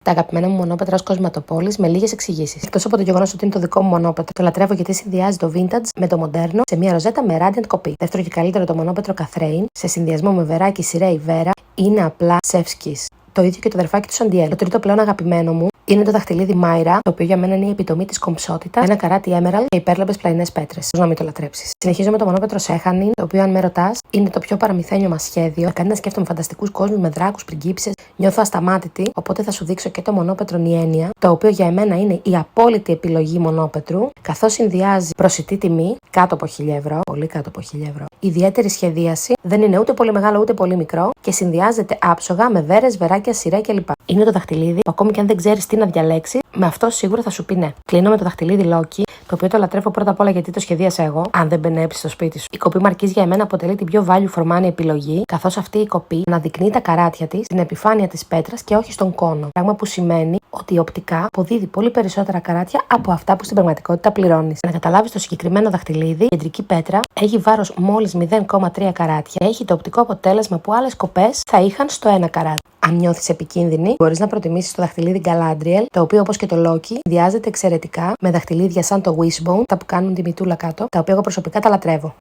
τα αγαπημένα μου μονόπετρα ως κοσματοπόλης με λίγες εξηγήσεις. Εκτός από το γεγονός ότι είναι το δικό μου μονόπετρο, το λατρεύω γιατί συνδυάζει το vintage με το μοντέρνο σε μια ροζέτα με radiant κοπή. Δεύτερο και καλύτερο το μονόπετρο Καθρέιν σε συνδυασμό με βεράκι σειρέ Vera είναι απλά chef's. Το ίδιο και το δερφάκι του Σαντιέλ. Το τρίτο πλέον αγαπημένο μου είναι το δαχτυλίδι Μάιρα, το οποίο για μένα είναι η επιτομή τη κομψότητα, ένα καράτι Emerald και υπέρλαμπες πλαϊνές πέτρες. Πώς να μην το λατρέψεις. Συνεχίζω με το μονόπετρο Σέχανιν, το οποίο αν με ρωτάς είναι το πιο παραμυθένιο μας σχέδιο. Με κάνει να σκέφτομαι φανταστικούς κόσμους με δράκους, πριγκίψες. Νιώθω ασταμάτητη, οπότε θα σου δείξω και το μονόπετρο Νιένια, το οποίο για εμένα είναι η απόλυτη επιλογή μονόπετρου, καθώς συνδυάζει προσιτή τιμή, κάτω από 1.000 ευρώ, πολύ κάτω από 1.000 ευρώ. Ιδιαίτερη σχεδίαση, δεν είναι ούτε πολύ μεγάλο ούτε πολύ μικρό και συνδυάζεται άψογα με βέρες, βεράκια, σειρέ κλπ. Είναι το δαχτυλίδι που ακόμη και αν δεν ξέρεις τι να διαλέξει, με αυτό σίγουρα θα σου πει ναι. Κλείνω με το δαχτυλίδι Loki, το οποίο το λατρεύω πρώτα απ' όλα γιατί το σχεδίασα εγώ, αν δεν μπενέψει στο σπίτι σου. Η κοπή μαρκής για εμένα αποτελεί την πιο value for money επιλογή, καθώς αυτή η κοπή αναδεικνύει τα καράτια της στην επιφάνεια της πέτρας και όχι στον κόνο. Πράγμα που σημαίνει ότι οπτικά αποδίδει πολύ περισσότερα καράτια από αυτά που στην πραγματικότητα πληρώνεις. Για να καταλάβεις το συγκεκριμένο δαχτυλίδι, η κεντρική πέτρα έχει βάρος μόλις 0,3 καράτια. Έχει το οπτικό αποτέλεσμα που άλλες κοπές θα είχαν στο 1 καράτι. Αν νιώθεις επικίνδυνη, μπορείς να προτιμήσεις το δαχτυλίδι Galadriel, το οποίο όπως και το Loki συνδυάζεται εξαιρετικά με δαχτυλίδια σαν το Wishbone, τα που κάνουν τη μητούλα κάτω, τα οποία εγώ προσωπικά τα λατρεύω.